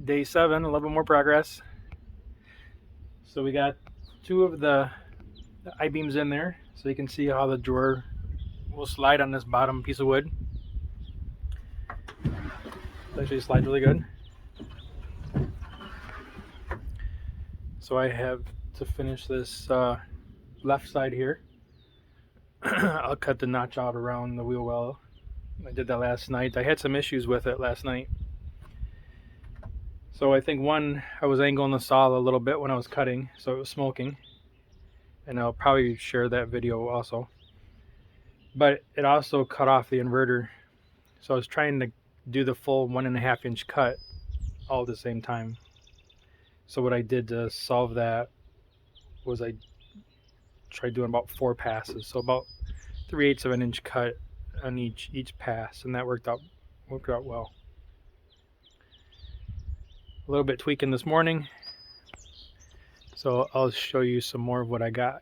day 7, a little bit more progress. So we got 2 of the I-beams in there, so you can see how the drawer will slide on this bottom piece of wood. It actually slides really good. So I have to finish this left side here. I'll cut the notch out around the wheel well. I did that last night. I had some issues with it last night. So I think one, I was angling the saw a little bit when I was cutting, so it was smoking. And I'll probably share that video also. But it also cut off the inverter. So I was trying to do the full 1.5 inch cut all at the same time. So what I did to solve that was I tried doing about 4 passes. So about 3/8 of an inch cut on each pass, and that worked out well. A little bit tweaking this morning, so I'll show you some more of what I got.